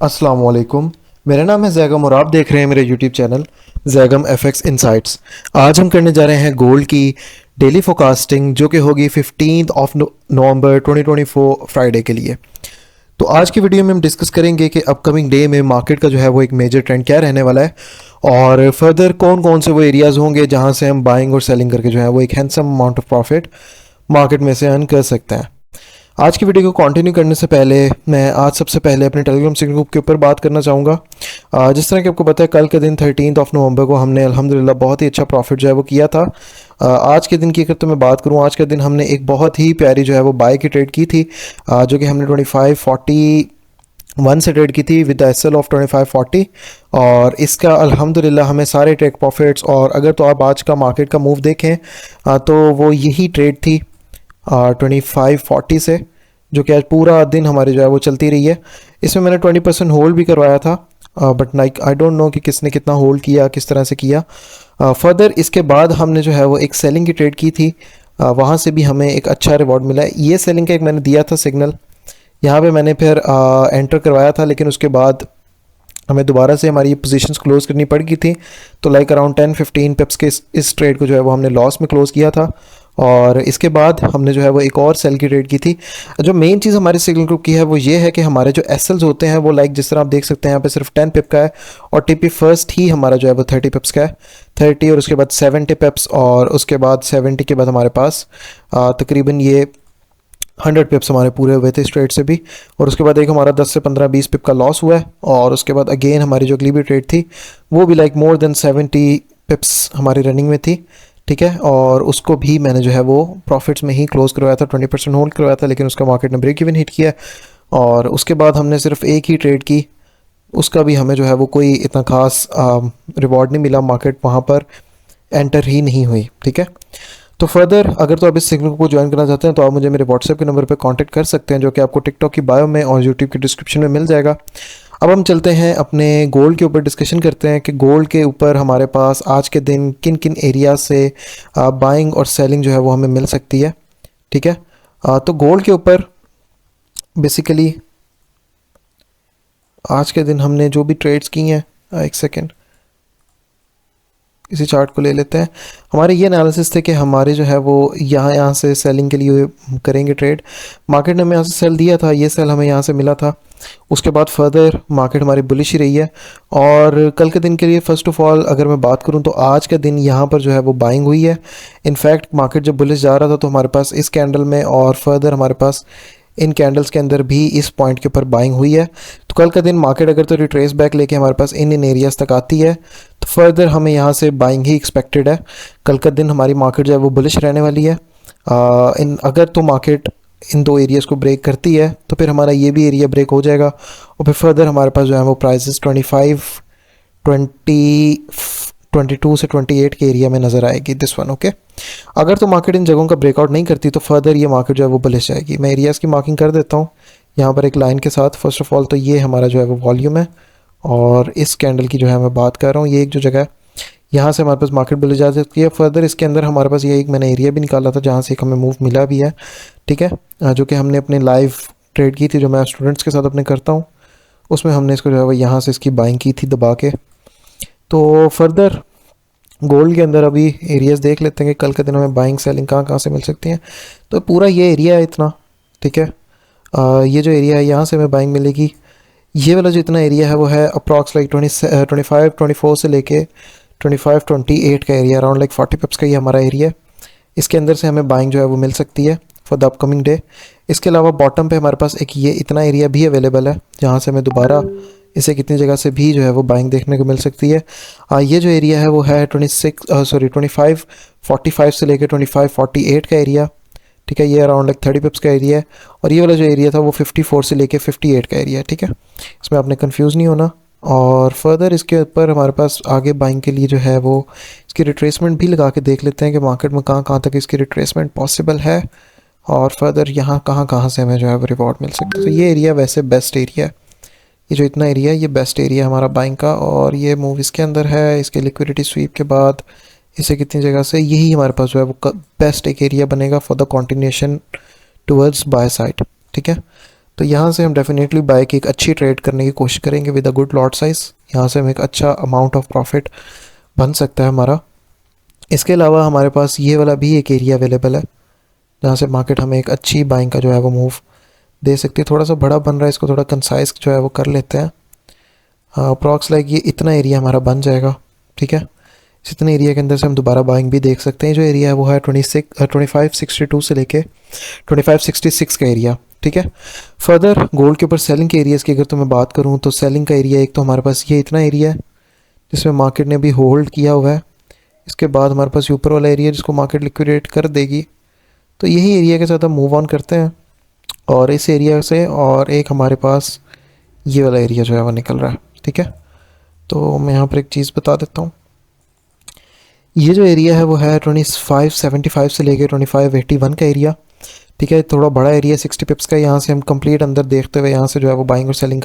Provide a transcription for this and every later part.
अस्सलाम वालेकुम। मेरा नाम है जैगम और आप देख रहे हैं मेरे YouTube channel Zaigham FX insights. आज हम करने जा रहे हैं गोल्ड की डेली फोरकास्टिंग जो कि होगी 15 ऑफ नवंबर 2024 फ्राइडे के लिए। तो आज की वीडियो में हम डिस्कस करेंगे कि अपकमिंग डे में मार्केट का जो है वो एक मेजर ट्रेंड क्या रहने वाला है और फर्दर कौन कौन से वो एरियाज़ होंगे जहां से हम बाइंग और सेलिंग करके जो है वो एक handsome amount of profit market में से अर्न कर सकते हैं। आज की वीडियो को कंटिन्यू करने से पहले मैं आज सबसे पहले अपने टेलीग्राम सिग्नल ग्रुप के ऊपर बात करना चाहूँगा। जिस तरह कि आपको पता है कल के दिन 13 ऑफ नवंबर को हमने अल्हम्दुलिल्लाह बहुत ही अच्छा प्रॉफिट जो है वो किया था। आज के दिन की अगर तो मैं बात करूँ, आज के दिन हमने एक बहुत ही प्यारी जो है वो बाय की ट्रेड की थी, जो कि हमने 2541 से ट्रेड की थी विद एस एल ऑफ 2540 और इसका अल्हम्दुलिल्लाह हमें सारे टेक प्रॉफिट्स, और अगर तो आप आज का मार्केट का मूव देखें तो वो यही ट्रेड थी 2540 से, जो कि आज पूरा दिन हमारी जो है वो चलती रही है। इसमें मैंने 20% होल्ड भी करवाया था, but like I don't know कि किसने कितना होल्ड किया, किस तरह से किया। फर्दर इसके बाद हमने जो है वो एक सेलिंग की ट्रेड की थी, वहाँ से भी हमें एक अच्छा रिवॉर्ड मिला है। ये सेलिंग का एक मैंने दिया था सिग्नल, यहाँ पे मैंने फिर एंटर करवाया था, लेकिन उसके बाद हमें दोबारा से हमारी पोजीशंस क्लोज करनी पड़ गई थी। तो लाइक अराउंड 10-15 पिप्स के इस ट्रेड को जो है वो हमने लॉस में क्लोज़ किया था, और इसके बाद हमने जो है वो एक और सेल की ट्रेड की थी। जो मेन चीज़ हमारे सिग्नल ग्रुप की है वो ये है कि हमारे जो एसएल्स होते हैं वो लाइक जिस तरह आप देख सकते हैं यहाँ पे सिर्फ 10 पिप का है, और टीपी फर्स्ट ही हमारा जो है वो 30 पिप्स का है, 30 और उसके बाद 70 पिप्स, और उसके बाद 70 के बाद हमारे पास तकरीबन ये 100 पिप्स हमारे पूरे हुए थे इस ट्रेड से भी। और उसके बाद एक हमारा 10 से 15-20 पिप का लॉस हुआ है, और उसके बाद अगेन हमारी जो अगली भी ट्रेड थी वो भी लाइक मोर देन 70 पिप्स हमारी रनिंग में थी, ठीक है। और उसको भी मैंने जो है वो प्रॉफिट्स में ही क्लोज करवाया था, 20% होल्ड करवाया था, लेकिन उसका मार्केट ने ब्रेक इवन हिट किया। और उसके बाद हमने सिर्फ एक ही ट्रेड की, उसका भी हमें जो है वो कोई इतना खास रिवॉर्ड नहीं मिला, मार्केट वहाँ पर एंटर ही नहीं हुई, ठीक है। तो फर्दर अगर तो आप इस सिग्नल को ज्वाइन करना चाहते हैं तो आप मुझे मेरे व्हाट्सएप के नंबर पे कांटेक्ट कर सकते हैं, जो कि आपको टिकटॉक की बायो में और यूट्यूब की डिस्क्रिप्शन में मिल जाएगा। अब हम चलते हैं अपने गोल्ड के ऊपर, डिस्कशन करते हैं कि गोल्ड के ऊपर हमारे पास आज के दिन किन किन एरिया से बाइंग और सेलिंग जो है वो हमें मिल सकती है, ठीक है। तो गोल्ड के ऊपर बेसिकली आज के दिन हमने जो भी ट्रेड्स की हैं, एक सेकेंड इसी चार्ट को ले लेते हैं। हमारे ये एनालिसिस थे कि हमारे जो है वो यहाँ से सेलिंग के लिए करेंगे ट्रेड। मार्केट ने हमें यहाँ से सेल दिया था, ये सेल हमें यहाँ से मिला था। उसके बाद फर्दर मार्केट हमारी बुलिश ही रही है, और कल के दिन के लिए फ़र्स्ट ऑफ ऑल अगर मैं बात करूँ तो आज का दिन यहाँ पर जो है वो बाइंग हुई है। इनफैक्ट मार्केट जब बुलिश जा रहा था तो हमारे पास इस कैंडल में और फर्दर हमारे पास इन कैंडल्स के अंदर भी इस पॉइंट के ऊपर बाइंग हुई है। तो कल का दिन मार्केट अगर तो रिट्रेस बैक लेके हमारे पास इन एरियाज तक आती है तो फर्दर हमें यहाँ से बाइंग ही एक्सपेक्टेड है। कल का दिन हमारी मार्केट जो है वो बुलिश रहने वाली है। इन अगर तो मार्केट इन दो एरियाज़ को ब्रेक करती है तो फिर हमारा ये भी एरिया ब्रेक हो जाएगा, और फिर फर्दर हमारे पास जो है वो प्राइसेस 22 से 28 के एरिया में नज़र आएगी दिस वन, ओके। अगर तो मार्केट इन जगहों का ब्रेकआउट नहीं करती तो फर्दर ये मार्केट जो है वो बुलिश जाएगी। मैं एरियाज़ की मार्किंग कर देता हूँ यहाँ पर एक लाइन के साथ। फर्स्ट ऑफ ऑल तो ये हमारा जो है वो वॉल्यूम है, और इस कैंडल की जो है मैं बात कर रहा हूँ, ये एक जो जगह है यहाँ से हमारे पास मार्केट बुलिश जा सकती है। फर्दर इसके अंदर हमारे पास ये एक मैंने एरिया भी निकाला था जहाँ से एक हमें मूव मिला भी है, ठीक है, जो कि हमने अपने लाइव ट्रेड की थी जो मैं स्टूडेंट्स के साथ अपने करता हूँ, उसमें हमने इसको जो है वो यहाँ से इसकी बाइंग की थी दबा के। तो फर्दर गोल्ड के अंदर अभी एरियाज़ देख लेते हैं कि कल के दिन हमें बाइंग सेलिंग कहाँ कहाँ से मिल सकती हैं। तो पूरा ये एरिया है इतना, ठीक है। ये जो एरिया है यहाँ से हमें बाइंग मिलेगी। ये वाला जो इतना एरिया है वो है अप्रॉक्स लाइक 24 से लेके 28 का एरिया, अराउंड लाइक 40 पिप्स का ये हमारा एरिया है। इसके अंदर से हमें बाइंग जो है वो मिल सकती है फॉर द अपकमिंग डे। इसके अलावा बॉटम पे हमारे पास एक ये इतना एरिया भी अवेलेबल है जहाँ से हमें दोबारा इसे कितनी जगह से भी जो है वो बाइंग देखने को मिल सकती है। ये जो एरिया है वो है 2545 से लेकर 2548 का एरिया, ठीक है। ये अराउंड लाइक 30 पिप्स का एरिया है, और ये वाला जो एरिया था वो 54 से लेकर 58 का एरिया है, ठीक है। इसमें आपने कंफ्यूज नहीं होना। और फर्दर इसके ऊपर हमारे पास आगे बाइंग के लिए जो है वो इसकी रिट्रेसमेंट भी लगा के देख लेते हैं कि मार्केट में कहाँ कहाँ तक इसकी रिट्रेसमेंट पॉसिबल है, और फर्दर यहाँ कहाँ कहाँ से हमें जो है वो रिवॉर्ड मिल सकता है। तो ये एरिया वैसे बेस्ट एरिया है, ये जो इतना एरिया है ये बेस्ट एरिया है हमारा बाइंग का, और ये मूव इसके अंदर है। इसके लिक्विडिटी स्वीप के बाद इसे कितनी जगह से यही हमारे पास जो है वो बेस्ट एक एरिया बनेगा for the continuation towards by side, ठीक है। तो यहाँ से हम डेफिनेटली बाय की एक अच्छी ट्रेड करने की कोशिश करेंगे with a good lot size. यहाँ से हम एक अच्छा अमाउंट ऑफ प्रॉफिट बन सकता है हमारा। इसके अलावा हमारे पास ये वाला भी एक एरिया अवेलेबल है जहाँ से मार्केट हमें एक अच्छी बाइंग का जो है वो मूव दे सकती है। थोड़ा सा बड़ा बन रहा है, इसको थोड़ा कंसाइज जो है वो कर लेते हैं। अप्रॉक्स लाइक ये इतना एरिया हमारा बन जाएगा, ठीक है। इस इतने एरिया के अंदर से हम दोबारा बाइंग भी देख सकते हैं। जो एरिया है वो है 2562 से लेके 2566 का एरिया, ठीक है। फर्दर गोल्ड के ऊपर सेलिंग के एरियाज़ की अगर तो मैं बात करूँ तो सेलिंग का एरिया एक तो हमारे पास ये इतना एरिया है जिसमें मार्केट ने अभी होल्ड किया हुआ है। इसके बाद हमारे पास ये ऊपर वाला एरिया जिसको मार्केट लिक्विडेट कर देगी। तो यही एरिया के साथ हम मूव ऑन करते हैं और इस एरिया से और एक हमारे पास ये वाला एरिया जो है वो निकल रहा है, ठीक है। तो मैं यहाँ पर एक चीज़ बता देता हूँ। ये जो एरिया है वो है 2575 से लेके 2581 का एरिया, ठीक है। थोड़ा बड़ा एरिया 60 पिप्स का। यहाँ से हम कंप्लीट अंदर देखते हुए यहाँ से जो है वो बाइंग और सेलिंग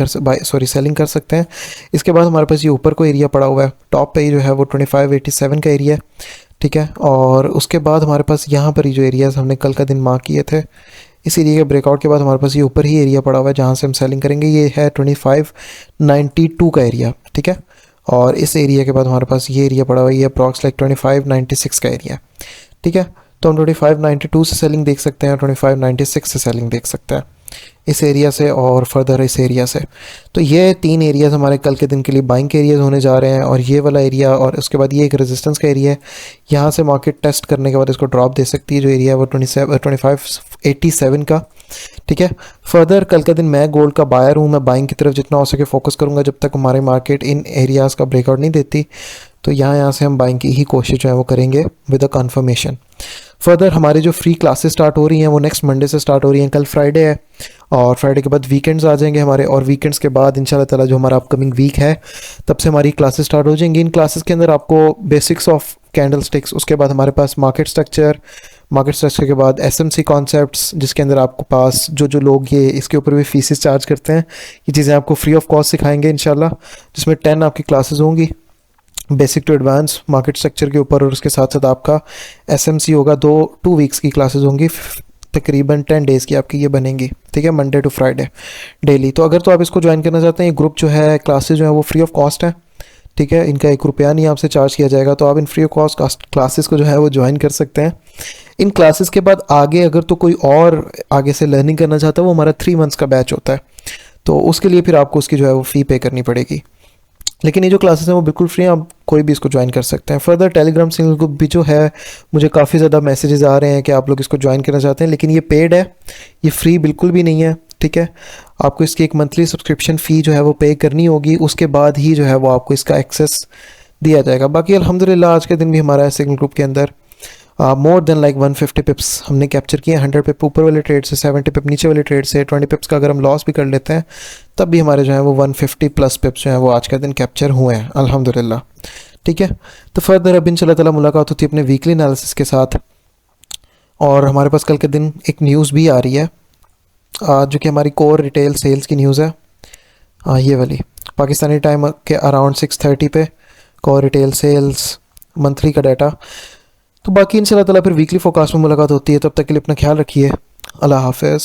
कर सकते हैं। इसके बाद हमारे पास ये ऊपर को एरिया पड़ा हुआ है, टॉप पे ही जो है वो 2587 का एरिया, ठीक है। और उसके बाद हमारे पास यहाँ पर ही जो एरियाज़ हमने कल का दिन मार्क किए थे, इस एरिया के ब्रेकआउट के बाद हमारे पास ये ऊपर ही एरिया पड़ा हुआ है जहाँ से हम सेलिंग करेंगे। ये है 2592 का एरिया, ठीक है। और इस एरिया के बाद हमारे पास ये एरिया पड़ा हुआ है, ये अप्रॉक्स लाइक 2596 का एरिया, ठीक है। तो हम 2592 से सेलिंग देख सकते हैं, 2596 से सेलिंग देख सकते हैं इस एरिया से और फर्दर इस एरिया से। तो ये तीन एरियाज़ हमारे कल के दिन के लिए बाइंग के एरियाज़ होने जा रहे हैं। और ये वाला एरिया और उसके बाद ये एक रेजिस्टेंस का एरिया है। यहाँ से मार्केट टेस्ट करने के बाद इसको ड्रॉप दे सकती है। जो एरिया है वो 2587 का, ठीक है। फर्दर कल का दिन मैं गोल्ड का बायर हूँ, मैं बाइंग की तरफ जितना हो सके फोकस करूँगा जब तक हमारी मार्केट इन एरियाज़ का ब्रेकआउट नहीं देती। तो यहाँ से हम बाइंग की ही कोशिश जो है वो करेंगे विद अ कन्फर्मेशन। फर्दर हमारी जो फ्री क्लासेस स्टार्ट हो रही हैं वो नेक्स्ट मंडे से स्टार्ट हो रही हैं। कल फ्राइडे है और फ्राइडे के बाद वीकेंड्स आ जाएंगे हमारे, और वीकेंड्स के बाद इंशाल्लाह ताला जो हमारा अपकमिंग वीक है तब से हमारी क्लासेस स्टार्ट हो जाएंगी। इन क्लासेस के अंदर आपको बेसिक्स ऑफ कैंडल स्टिक्स, उसके बाद हमारे पास मार्केट स्ट्रक्चर के बाद एसएमसी कॉन्सेप्ट्स, जिसके अंदर आपको पास जो लोग ये इसके ऊपर भी फीसेस चार्ज करते हैं, ये चीज़ें आपको फ्री ऑफ कॉस्ट सिखाएंगे इंशाल्लाह। जिसमें 10 आपकी क्लासेस होंगी basic to advance market structure के ऊपर, और उसके साथ साथ आपका एसएमसी होगा। 2 वीक्स की क्लासेस होंगी, तकरीबन 10 डेज़ की आपकी ये बनेंगी, ठीक है, मंडे टू फ्राइडे डेली। तो अगर तो आप इसको ज्वाइन करना चाहते हैं, ये ग्रुप जो है क्लासेस जो है वो फ्री ऑफ कॉस्ट है, ठीक है। इनका 1 रुपया नहीं आपसे चार्ज किया जाएगा। तो आप in free of cost classes को जो है वो ज्वाइन कर सकते हैं। इन क्लासेस के बाद आगे अगर तो कोई और आगे से लर्निंग करना चाहता है, वो हमारा 3 मंथ्स का बैच होता है। तो उसके लिए फिर आपको उसकी जो है वो फ़ी पे करनी पड़ेगी। लेकिन ये जो क्लासेस हैं वो बिल्कुल फ्री हैं, आप कोई भी इसको ज्वाइन कर सकते हैं। फर्दर टेलीग्राम सिंगल ग्रुप भी जो है, मुझे काफ़ी ज़्यादा मैसेजेस आ रहे हैं कि आप लोग इसको ज्वाइन करना चाहते हैं, लेकिन ये पेड है, ये फ्री बिल्कुल भी नहीं है, ठीक है। आपको इसकी एक मंथली सब्सक्रिप्शन फ़ी जो है वो पे करनी होगी, उसके बाद ही जो है वो आपको इसका एक्सेस दिया जाएगा। बाकी अल्हम्दुलिल्लाह आज के दिन भी हमारा सिंगल ग्रुप के अंदर मोर देन लाइक 150 पिप्स हमने कैप्चर किए। 100 पिप ऊपर वाले ट्रेड से, 70 पिप नीचे वाले ट्रेड से, 20 पिप्स का अगर हम लॉस भी कर लेते हैं तब भी हमारे जो है वो 150 प्लस पिप्स जो है वो आज का दिन कैप्चर हुए हैं अल्हम्दुलिल्लाह, ठीक है। तो फर्दर अब इंशाल्लाह ताला मुलाकात होती है अपने वीकली एनालिसिस के साथ। और हमारे पास कल के दिन एक न्यूज़ भी आ रही है जो कि हमारी कोर रिटेल सेल्स की न्यूज़ है। ये वाली पाकिस्तानी टाइम के अराउंड 6:30 पे कोर रिटेल सेल्स मंथली का डाटा। तो बाकी इंशाल्लाह ताला फिर वीकली फोरकास्ट में मुलाकात होती है। तब तक के लिए अपना ख्याल रखिए। अल्लाह हाफ़िज़।